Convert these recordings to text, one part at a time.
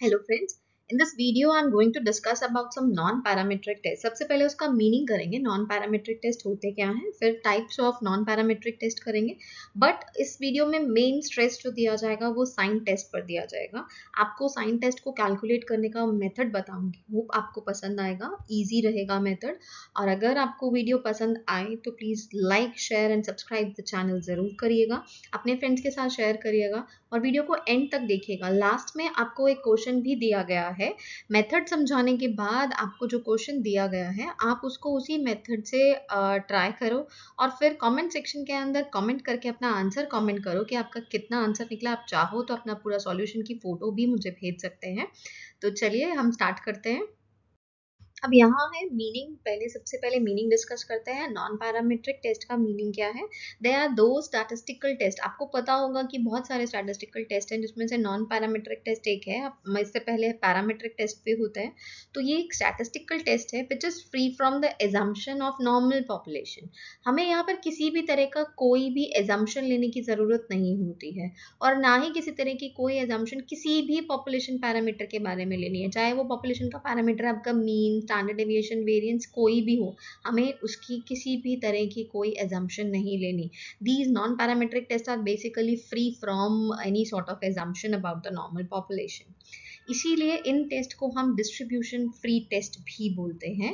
Hello friends, in this video I'm going to discuss about some non-parametric test. सबसे पहले उसका meaning करेंगे, non parametric test होते क्या हैं, फिर types of non parametric test करेंगे. बट इस वीडियो में मेन स्ट्रेस जो दिया जाएगा वो साइन टेस्ट पर दिया जाएगा. आपको साइन टेस्ट को कैलकुलेट करने का मेथड बताऊंगी, वो आपको पसंद आएगा, इजी रहेगा मेथड. और अगर आपको वीडियो पसंद आए तो please like share and subscribe the channel ज़रूर करिएगा, अपने फ्रेंड्स के साथ शेयर करिएगा और वीडियो को एंड तक देखिएगा. लास्ट में आपको एक क्वेश्चन भी दिया गया है. मेथड समझाने के बाद आपको जो क्वेश्चन दिया गया है आप उसको उसी मेथड से ट्राई करो और फिर कमेंट सेक्शन के अंदर कमेंट करके अपना आंसर कमेंट करो कि आपका कितना आंसर निकला. आप चाहो तो अपना पूरा सॉल्यूशन की फोटो भी मुझे भेज सकते हैं. तो चलिए हम स्टार्ट करते हैं. अब यहाँ है मीनिंग. सबसे पहले मीनिंग डिस्कस करते हैं. नॉन पैरामेट्रिक टेस्ट का मीनिंग क्या है? देयर आर दो स्टैटिस्टिकल टेस्ट. आपको पता होगा कि बहुत सारे स्टैटिस्टिकल टेस्ट हैं जिसमें से नॉन पैरामेट्रिक टेस्ट एक है. इससे पहले पैरामेट्रिक टेस्ट भी होता है. तो ये एक स्टैटिस्टिकल टेस्ट है which is free from the assumption of normal population. हमें यहाँ पर किसी भी तरह का कोई भी एजम्पशन लेने की ज़रूरत नहीं होती है और ना ही किसी तरह की कोई एजम्पशन किसी भी पॉपुलेशन पैरामीटर के बारे में लेनी है, चाहे वो पॉपुलेशन का पैरामीटर आपका मीन, स्टैंडर्ड डेविएशन, वेरिएंस कोई भी हो. हमें उसकी किसी भी तरह की कोई एजम्पशन नहीं लेनी. These non parametric test are basically free from any sort of assumption about the normal population. इसीलिए इन टेस्ट को हम डिस्ट्रीब्यूशन फ्री टेस्ट भी बोलते हैं.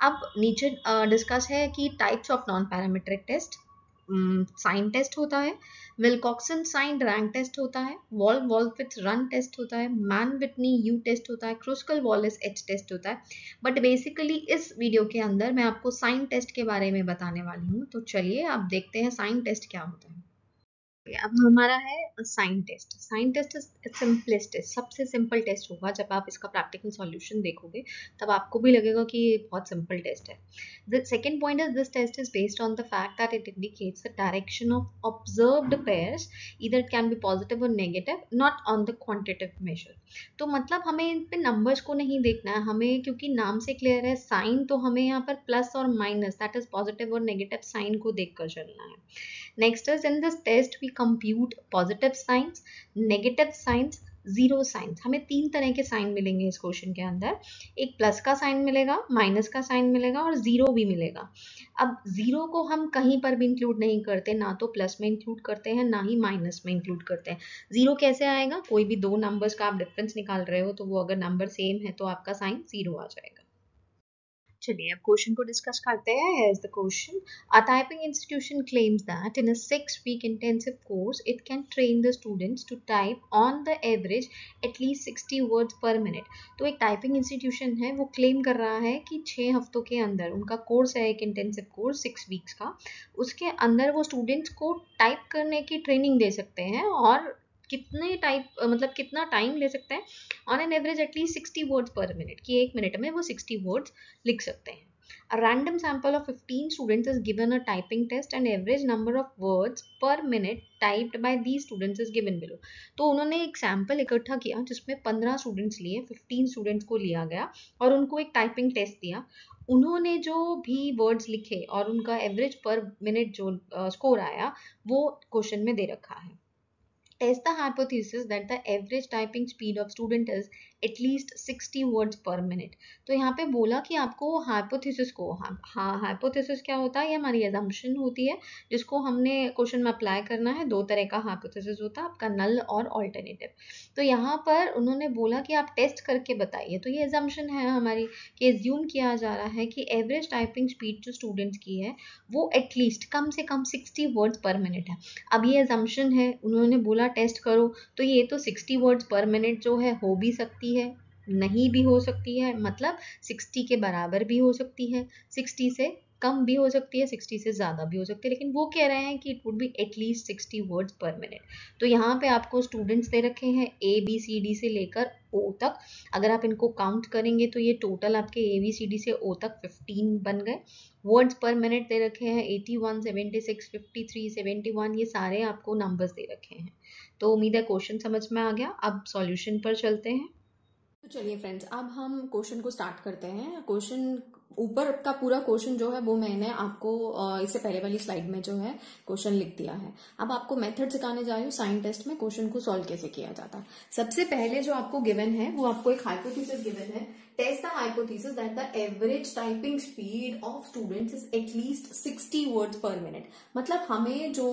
अब नीचे डिस्कस है कि types of non parametric test. Sign test होता है, विल्कॉक्सन साइन रैंक टेस्ट होता है, वॉल्फिट्स रन टेस्ट होता है, मैन विटनी यू टेस्ट होता है, क्रुस्कल वॉलिस एच टेस्ट होता है. बट बेसिकली इस वीडियो के अंदर मैं आपको साइन टेस्ट के बारे में बताने वाली हूँ. तो चलिए आप देखते हैं साइन टेस्ट क्या होता है. अब हमारा है sign test. Sign test simplest test, सबसे सिंपल टेस्ट होगा. जब आप इसका प्रैक्टिकल सॉल्यूशन देखोगे तब आपको भी लगेगा कि ये बहुत सिंपल टेस्ट है. The second point is this test is based on the fact that it indicates the direction of observed pairs. इधर इट कैन बी पॉजिटिव और negative, not on the quantitative measure. तो मतलब हमें इन पे numbers को नहीं देखना है हमें, क्योंकि नाम से क्लियर है साइन, तो हमें यहाँ पर प्लस और माइनस, दैट इज पॉजिटिव और नेगेटिव साइन को देखकर चलना है. Next is in this test we compute positive signs, negative signs, zero science. हमें तीन तरह के साइन मिलेंगे इस क्वेश्चन के अंदर. एक प्लस का साइन मिलेगा, माइनस का साइन मिलेगा और जीरो भी मिलेगा. अब जीरो को हम कहीं पर भी इंक्लूड नहीं करते, ना तो प्लस में इंक्लूड करते हैं ना ही माइनस में इंक्लूड करते हैं. जीरो कैसे आएगा? कोई भी दो नंबर्स का आप डिफरेंस निकाल रहे हो तो वो अगर नंबर सेम है तो आपका साइन जीरो आ जाएगा. चलिए अब क्वेश्चन को डिस्कस करते हैं. Here's the question. A typing institution claims that in a 6-week intensive course, it can train the students to type on the average at least 60 words per minute. तो एक typing institution है, वो claim कर रहा है कि 6 हफ्तों के अंदर, उनका कोर्स है एक इंटेंसिव कोर्स 6 वीक्स का, उसके अंदर वो स्टूडेंट्स को टाइप करने की ट्रेनिंग दे सकते हैं. और कितने टाइप मतलब कितना टाइम ले सकते हैं? On an average at least 60 words per minute, कि एक मिनट में वो 60 वर्ड्स लिख सकते हैं. A random sample of 15 students is given a typing test and average number of words per minute typed by these students is given below. तो उन्होंने एक सैम्पल इकट्ठा किया जिसमें 15 स्टूडेंट्स लिए, 15 स्टूडेंट्स को लिया गया और उनको एक टाइपिंग टेस्ट दिया. उन्होंने जो भी वर्ड्स लिखे और उनका एवरेज पर मिनट जो स्कोर आया वो क्वेश्चन में दे रखा है. Test the hypothesis that the average typing speed of student is at least 60 words per minute. तो यहाँ पे बोला कि आपको हाइपोथेसिस को, हाइपोथेसिस क्या होता है? ये हमारी assumption होती है जिसको हमने क्वेश्चन में अप्लाई करना है. दो तरह का हाइपोथेसिस होता है, आपका नल और ऑल्टरनेटिव. तो यहाँ पर उन्होंने बोला कि आप टेस्ट करके बताइए. तो ये assumption है हमारी कि एज्यूम किया जा रहा है कि एवरेज टाइपिंग स्पीड जो स्टूडेंट्स की है वो एटलीस्ट कम से कम 60 वर्ड्स पर मिनट है. अब ये assumption है, उन्होंने बोला टेस्ट करो, तो ये तो 60 वर्ड्स पर मिनट जो है हो भी सकती है, नहीं भी हो सकती है. मतलब 60 के बराबर भी हो सकती है, 60 से कम भी हो सकती है, 60 से ज़्यादा भी हो सकती है. लेकिन वो कह रहे हैं कि it would be at least 60 words per minute. तो यहाँ पे आपको स्टूडेंट्स दे रखे हैं ABCD से लेकर O तक. अगर आप इनको काउंट करेंगे तो ये टोटल आपके ABCD से O तक 15 बन गए. वर्ड्स पर मिनट दे रखे हैं 81, 76, 53, 71, ये सारे आपको नंबर्स दे रखे हैं. तो उम्मीद है क्वेश्चन समझ में आ गया. अब सॉल्यूशन पर चलते हैं. तो चलिए फ्रेंड्स, अब हम क्वेश्चन को स्टार्ट करते हैं. क्वेश्चन ऊपर का पूरा क्वेश्चन जो है वो मैंने आपको इससे पहले वाली स्लाइड में जो है क्वेश्चन लिख दिया है। अब आपको मेथड सिखाने जा रही हूँ साइन टेस्ट में क्वेश्चन को सॉल्व कैसे किया जाता है। सबसे पहले जो आपको गिवन है वो आपको एक हाइपोथेसिस गिवन है, test the hypothesis that the average typing speed of students is at least 60 words per minute. मतलब हमें जो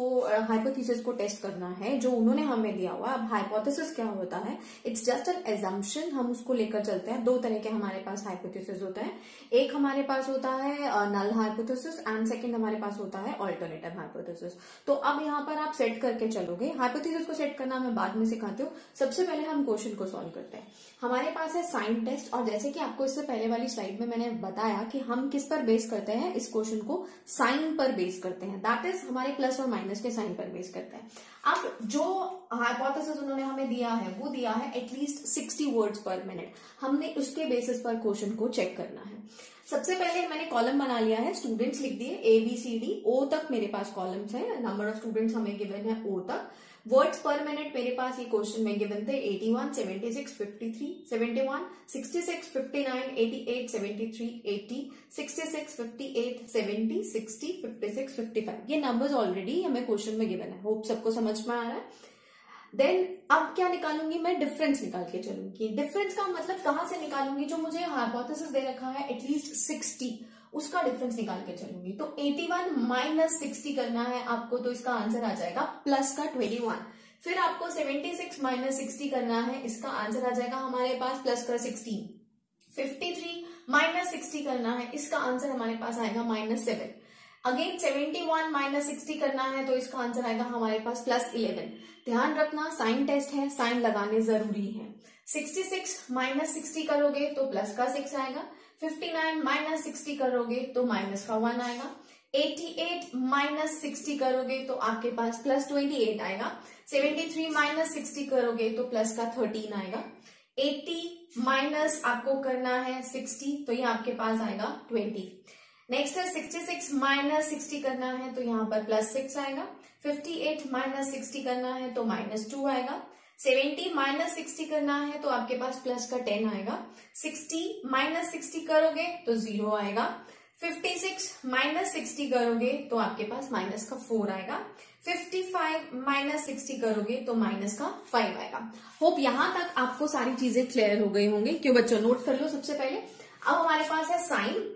हाइपोथेसिस को टेस्ट करना है जो उन्होंने हमें दिया हुआ। अब हाइपोथेसिस क्या होता है, इट्स जस्ट एन एजम्पशन, हम उसको लेकर चलते हैं। दो तरह के हमारे पास हाइपोथेसिस होता है, एक हमारे पास होता है नल हाइपोथेसिस एंड सेकंड हमारे पास होता है अल्टरनेटिव हाइपोथेसिस। तो अब यहाँ पर आप सेट करके चलोगे, हाइपोथेसिस को सेट करना मैं बाद में सिखाती हूँ। सबसे पहले हम क्वेश्चन को सॉल्व करते हैं। हमारे पास है साइन टेस्ट, और जैसे कि आपको इससे पहले वाली स्लाइड में मैंने बताया कि हम किस पर बेस करते हैं, इस क्वेश्चन को साइन पर बेस करते हैं, दैट इज हमारे प्लस और माइनस के साइन पर बेस करते हैं। अब जो हाइपोथेसिस उन्होंने हमें दिया है वो दिया है एटलीस्ट 60 वर्ड्स पर मिनट। हमने उसके बेसिस पर क्वेश्चन को चेक करना है। सबसे पहले मैंने कॉलम बना लिया है, स्टूडेंट्स लिख दिए ABCD, O तक मेरे पास कॉलम्स है, नंबर ऑफ स्टूडेंट्स हमें गिवन है O तक। वर्ड्स पर मिनट मेरे पास ये क्वेश्चन में गिवन थे 81, 76, 53, 71, 66, 59, 88, 73, 80, 66, 58, 70, 60, 56, 55। ये नंबर्स ऑलरेडी हमें क्वेश्चन में गिवन है। होप सबको समझ में आ रहा है। देन अब क्या निकालूंगी मैं, डिफरेंस निकाल के चलूंगी। डिफरेंस का मतलब कहां से निकालूंगी, जो मुझे हाइपोथेसिस दे रखा है एटलीस्ट 60, उसका डिफरेंस निकाल के चलूंगी। तो 81 माइनस 60 करना है आपको, तो इसका आंसर आ जाएगा प्लस का 21। फिर आपको 76 माइनस 60 करना है, इसका आंसर आ जाएगा हमारे पास प्लस का 16। 53 माइनस 60 करना है, इसका आंसर हमारे पास आएगा -7। अगेन 71 माइनस 60 करना है, तो इसका आंसर आएगा हमारे पास +11। ध्यान रखना साइन टेस्ट है, साइन लगाने जरूरी है। 66 माइनस 60 करोगे तो प्लस का 6 आएगा। 59 माइनस 60 करोगे तो माइनस का 1 आएगा। 88 माइनस 60 करोगे तो आपके पास +28 आएगा। 73 माइनस 60 करोगे तो प्लस का 13 आएगा। 80 माइनस आपको करना है 60, तो ये आपके पास आएगा 20। नेक्स्ट है 66 माइनस 60 करना है, तो यहाँ पर +6 आएगा। 58 माइनस 60 करना है तो -2 आएगा। 70 माइनस 60 करना है तो आपके पास प्लस का 10 आएगा। 60 माइनस 60 करोगे तो 0 आएगा। 56 माइनस 60 करोगे तो आपके पास माइनस का 4 आएगा। 55 माइनस 60 करोगे तो माइनस का 5 आएगा। होप यहां तक आपको सारी चीजें क्लियर हो गई होंगी। क्यों बच्चों, नोट कर लो सबसे पहले। अब हमारे पास है साइन,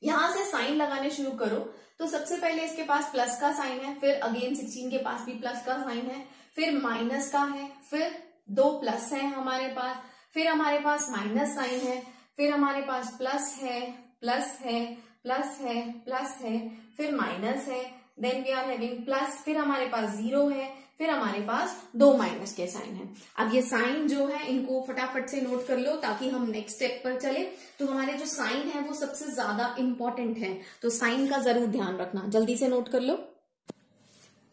यहां से साइन लगाने शुरू करो। तो सबसे पहले इसके पास प्लस का साइन है, फिर अगेन 16 के पास भी प्लस का साइन है, फिर माइनस का है, फिर 2 प्लस है हमारे पास, फिर हमारे पास माइनस साइन है, फिर हमारे पास प्लस है, प्लस है, प्लस है, प्लस है, फिर माइनस है, then we are having plus, फिर हमारे पास 0 है, फिर हमारे पास 2 माइनस के साइन है। अब ये साइन जो है इनको फटाफट से नोट कर लो ताकि हम नेक्स्ट स्टेप पर चले। तो हमारे जो साइन है वो सबसे ज्यादा इंपॉर्टेंट है, तो साइन का जरूर ध्यान रखना, जल्दी से नोट कर लो।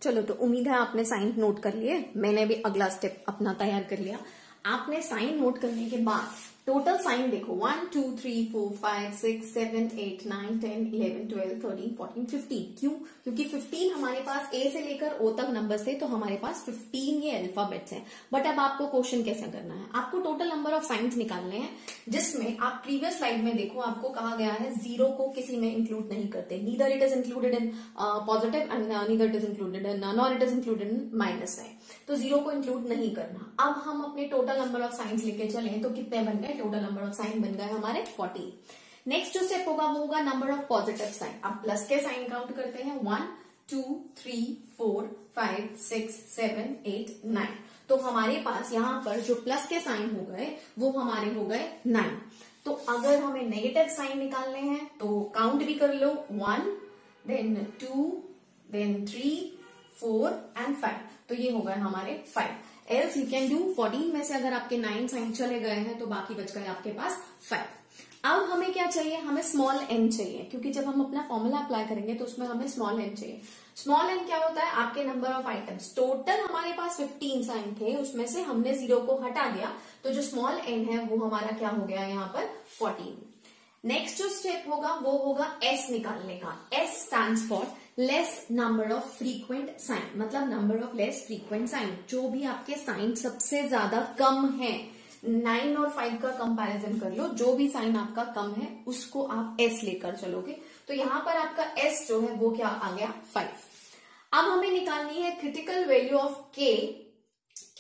चलो, तो उम्मीद है आपने साइन नोट कर लिए, मैंने भी अगला स्टेप अपना तैयार कर लिया। आपने साइन नोट करने के बाद टोटल साइन देखो 1 2 3 4 5 6 7 8 9 10 11 12 13 14 15। क्यों? क्योंकि 15 हमारे पास ए से लेकर ओ तक नंबर्स थे, तो हमारे पास 15 ये अल्फाबेट्स हैं। बट अब आपको क्वेश्चन कैसे करना है, आपको टोटल नंबर ऑफ साइंस निकालने हैं, जिसमें आप प्रीवियस स्लाइड में देखो आपको कहा गया है 0 को किसी में इंक्लूड नहीं करते, neither it is included in positive and neither it is included in nor it is included in minus sign, तो 0 को इंक्लूड नहीं करना। अब हम अपने टोटल नंबर ऑफ साइंस लेके चले तो कितने बन गए, टोटल नंबर ऑफ साइन बन गए हमारे 40। नेक्स्ट जो स्टेप होगा वो होगा नंबर ऑफ पॉजिटिव साइन। अब प्लस के साइन काउंट करते हैं 1 2 3 4 5 6 7 8 9। तो हमारे पास यहाँ पर जो प्लस के साइन हो गए वो हमारे हो गए 9। तो अगर हमें नेगेटिव साइन निकालने हैं तो काउंट भी कर लो 1 देन 2 देन 3 4 एंड 5, तो ये हो गए हमारे 5। एल्स यू कैन डू 14 में से अगर आपके 9 साइन चले गए हैं तो बाकी बच गए आपके पास 5। अब हमें क्या चाहिए, हमें स्मॉल n चाहिए, क्योंकि जब हम अपना फॉर्मूला अप्लाई करेंगे तो उसमें हमें स्मॉल n चाहिए। स्मॉल n क्या होता है, आपके नंबर ऑफ आइटम्स। टोटल हमारे पास 15 साइन थे, उसमें से हमने 0 को हटा दिया, तो जो स्मॉल n है वो हमारा क्या हो गया यहाँ पर 14। नेक्स्ट जो स्टेप होगा वो होगा s निकालने का। s stands for less number of frequent sign, मतलब number of less frequent sign, जो भी आपके साइन सबसे ज्यादा कम है, 9 और 5 का कंपैरिजन कर लो, जो भी साइन आपका कम है उसको आप s लेकर चलोगे, तो यहां पर आपका s जो है वो क्या आ गया 5। अब हमें निकालनी है critical value of k।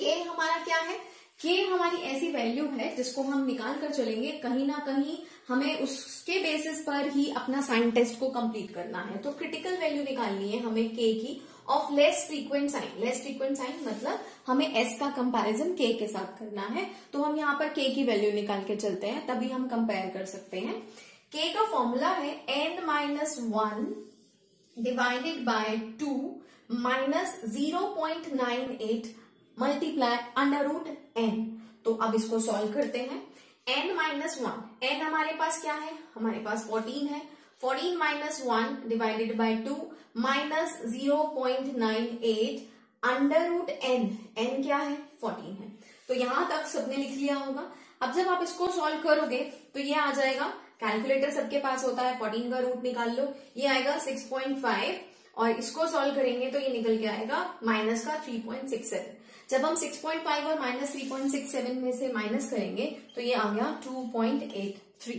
k हमारा क्या है, k हमारी ऐसी वैल्यू है जिसको हम निकाल कर चलेंगे, कहीं ना कहीं हमें उसके बेसिस पर ही अपना साइन टेस्ट को कंप्लीट करना है। तो क्रिटिकल वैल्यू निकालनी है हमें k की of less frequent sign. Less frequent sign मतलब हमें s का कंपैरिजन k के साथ करना है, तो हम यहाँ पर k की वैल्यू निकाल के चलते हैं, तभी हम कंपेयर कर सकते हैं। k का फॉर्मूला है n-1 divided by 2 minus 0.98 multiply under root n। तो अब इसको सॉल्व करते हैं। n-1, n हमारे पास क्या है, हमारे पास 14 है। 14 minus 1 divided by 2 minus 0.98 under root n। n क्या है 14 है। तो यहां तक सबने लिख लिया होगा। अब जब आप इसको सॉल्व करोगे तो ये आ जाएगा, कैलकुलेटर सबके पास होता है, 14 का रूट निकाल लो, ये आएगा 6.5 और इसको सॉल्व करेंगे तो ये निकल के आएगा माइनस का 3.67। जब हम 6.5 और माइनस 3.67 में से माइनस करेंगे तो ये आ गया 2.83।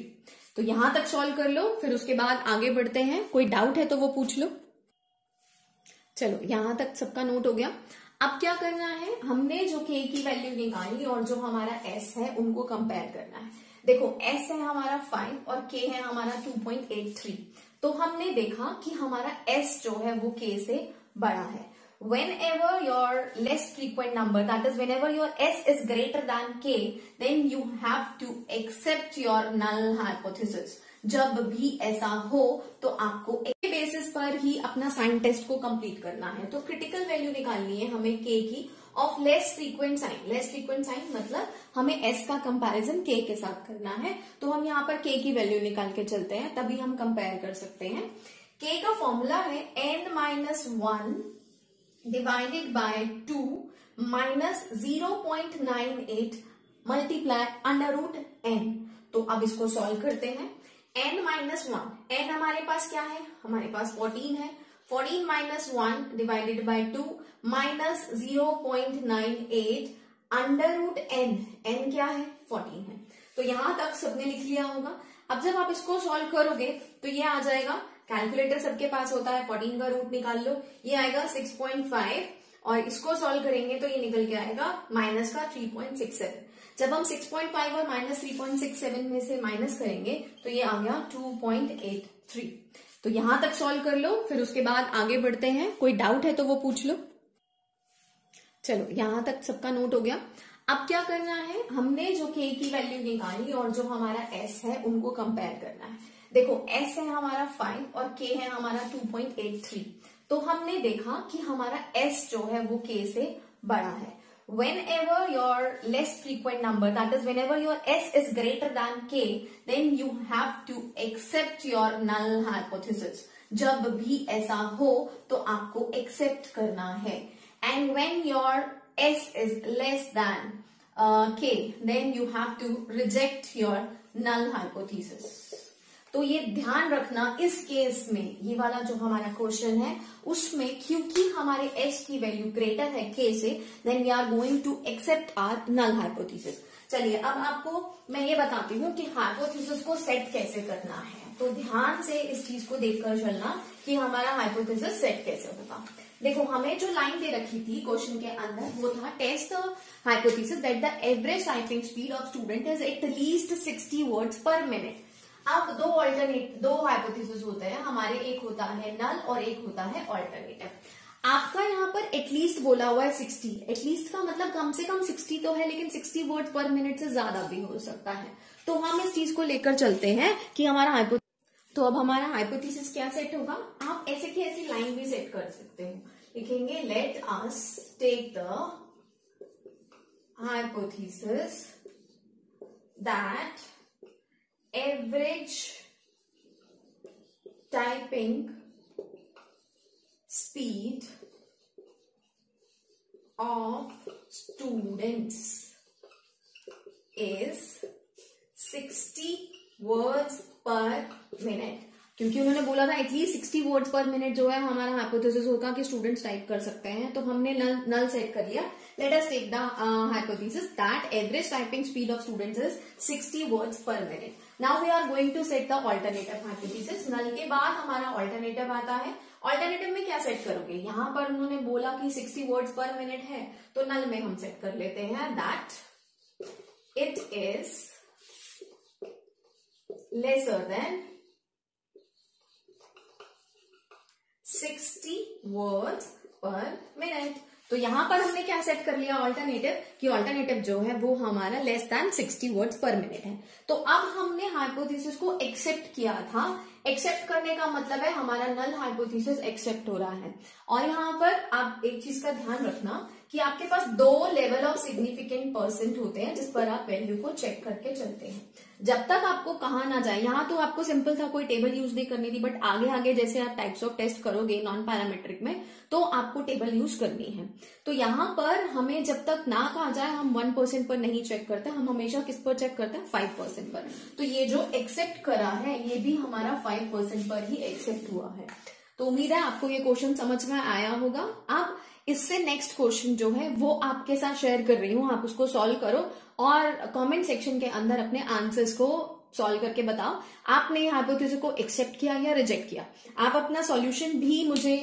तो यहां तक सॉल्व कर लो, फिर उसके बाद आगे बढ़ते हैं। कोई डाउट है तो वो पूछ लो। चलो यहां तक सबका नोट हो गया। अब क्या करना है, हमने जो k की वैल्यू निकाली और जो हमारा s है उनको कंपेयर करना है। देखो s है हमारा 5 और k है हमारा 2.83। तो हमने देखा कि हमारा s जो है वो k से बड़ा है। Whenever your less frequent number, that is whenever your s is greater than k, then you have to accept your null hypothesis। जब भी ऐसा हो तो आपको एक बेसिस पर ही अपना साइन टेस्ट को कंप्लीट करना है। तो क्रिटिकल वैल्यू निकालनी है हमें k की of less frequent sign. Less frequent sign मतलब हमें s का कंपैरिजन k के साथ करना है, तो हम यहाँ पर k की वैल्यू निकाल के चलते हैं, तभी हम कंपेयर कर सकते हैं। k का फॉर्मूला है n-1 divided by 2 minus 0.98 multiply under root n। तो अब इसको सॉल्व करते हैं। n-1, n हमारे पास क्या है, हमारे पास 14 है। 14 minus 1 divided by 2 minus 0.98 under root n। n क्या है 14 है। तो यहां तक सबने लिख लिया होगा। अब जब आप इसको सॉल्व करोगे तो ये आ जाएगा, कैलकुलेटर सबके पास होता है, 14 का रूट निकाल लो, ये आएगा 6.5 और इसको सॉल्व करेंगे तो ये निकल के आएगा माइनस का 3.67। जब हम 6.5 और माइनस 3.67 में से माइनस करेंगे तो ये आ गया 2.83। तो यहां तक सॉल्व कर लो, फिर उसके बाद आगे बढ़ते हैं। कोई डाउट है तो वो पूछ लो। चलो यहां तक सबका नोट हो गया। अब क्या करना है, हमने जो k की वैल्यू निकाली और जो हमारा s है उनको कंपेयर करना है। देखो s है हमारा 5 और k है हमारा 2.83। तो हमने देखा कि हमारा s जो है वो k से बड़ा है। Whenever your less frequent number, that is whenever your s is greater than k, then you have to accept your null hypothesis। जब भी ऐसा हो तो आपको accept करना है। And when your s is less than k, then you have to reject your null hypothesis। तो ये ध्यान रखना, इस केस में ये वाला जो हमारा क्वेश्चन है उसमें क्योंकि हमारे s की वैल्यू ग्रेटर है k से, then we are going to accept our null hypothesis. चलिए अब आपको मैं ये बताती हूँ कि हाइपोथेसिस को सेट कैसे करना है। तो ध्यान से इस चीज को देखकर चलना कि हमारा हाइपोथेसिस सेट कैसे होगा। देखो हमें जो लाइन दे रखी थी क्वेश्चन के अंदर वो था, test the hypothesis that the average typing speed of student is at least 60 words per minute. अब दो हाइपोथेसिस होते हैं हमारे, एक होता है नल और एक होता है ऑल्टरनेटिव। आपका यहाँ पर एटलीस्ट बोला हुआ है 60। एटलीस्ट का मतलब कम से कम 60 तो है, लेकिन 60 वर्ड पर मिनट से ज्यादा भी हो सकता है। तो हम इस चीज को लेकर चलते हैं कि हमारा तो अब हमारा हाइपोथेसिस क्या सेट होगा। आप ऐसे की ऐसी लाइन भी सेट कर सकते हो, लिखेंगे let us take the hypothesis that average typing speed of students is 60 words per minute। क्योंकि उन्होंने बोला था एटलीस्ट 60 वर्ड्स पर मिनट जो है हमारा हाइपोथेसिस होगा कि स्टूडेंट्स टाइप कर सकते हैं, तो हमने नल सेट कर लिया. Let us take the hypothesis that average typing speed of students is 60 words per minute. Now we are going to set the alternative hypothesis. Null के बाद हमारा ऑल्टरनेटिव आता है. ऑल्टरनेटिव में क्या सेट करोगे, यहां पर उन्होंने बोला कि 60 वर्ड्स पर मिनट है, तो नल में हम सेट कर लेते हैं that it is lesser than 60 words per minute. तो यहां पर हमने क्या सेट कर लिया ऑल्टरनेटिव, कि ऑल्टरनेटिव जो है वो हमारा less than 60 words per minute है. तो अब हमने हाइपोथेसिस को एक्सेप्ट किया था. एक्सेप्ट करने का मतलब है हमारा नल हाइपोथेसिस एक्सेप्ट हो रहा है. और यहां पर आप एक चीज का ध्यान रखना कि आपके पास 2 लेवल ऑफ सिग्निफिकेंट परसेंट होते हैं जिस पर आप वैल्यू को चेक करके चलते हैं. जब तक आपको कहा ना जाए, यहाँ तो आपको सिंपल था, कोई टेबल यूज नहीं करनी थी, बट आगे आगे जैसे आप टाइप्स ऑफ टेस्ट करोगे नॉन पैरामीट्रिक में तो आपको टेबल यूज करनी है. तो यहाँ पर हमें जब तक ना कहा जाए हम 1% पर नहीं चेक करते, हम हमेशा किस पर चेक करते हैं, 5% पर. तो ये जो एक्सेप्ट करा है ये भी हमारा 5% पर ही एक्सेप्ट हुआ है. तो उम्मीद है आपको ये क्वेश्चन समझ में आया होगा. अब इससे नेक्स्ट क्वेश्चन जो है वो आपके साथ शेयर कर रही हूं, आप उसको सॉल्व करो और कमेंट सेक्शन के अंदर अपने आंसर्स को सॉल्व करके बताओ आपने हाइपोथेसिस को एक्सेप्ट किया या रिजेक्ट किया. आप अपना सॉल्यूशन भी मुझे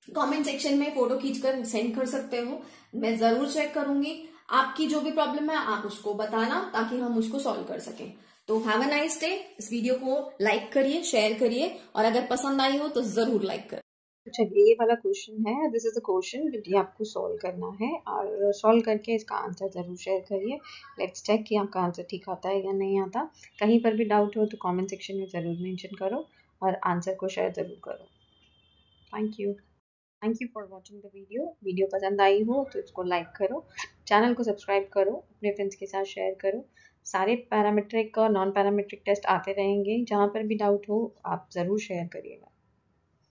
कमेंट सेक्शन में फोटो खींचकर सेंड कर सकते हो, मैं जरूर चेक करूंगी. आपकी जो भी प्रॉब्लम है आप उसको बताना ताकि हम उसको सॉल्व कर सकें. तो हैव अ नाइस डे. इस वीडियो को लाइक करिए, शेयर करिए और अगर पसंद आई हो तो जरूर लाइक करिए. चलिए ये वाला क्वेश्चन है, दिस इज द क्वेश्चन ये आपको सॉल्व करना है और सॉल्व करके इसका आंसर जरूर शेयर करिए. लेट्स चेक कि आपका आंसर ठीक आता है या नहीं आता. कहीं पर भी डाउट हो तो कमेंट सेक्शन में ज़रूर मेंशन करो और आंसर को शेयर ज़रूर करो. Thank you for watching the video पसंद आई हो तो इसको लाइक करो, चैनल को सब्सक्राइब करो, अपने फ्रेंड्स के साथ शेयर करो. सारे पैरामीट्रिक और नॉन पैरामीट्रिक टेस्ट आते रहेंगे, जहाँ पर भी डाउट हो आप ज़रूर शेयर करिएगा.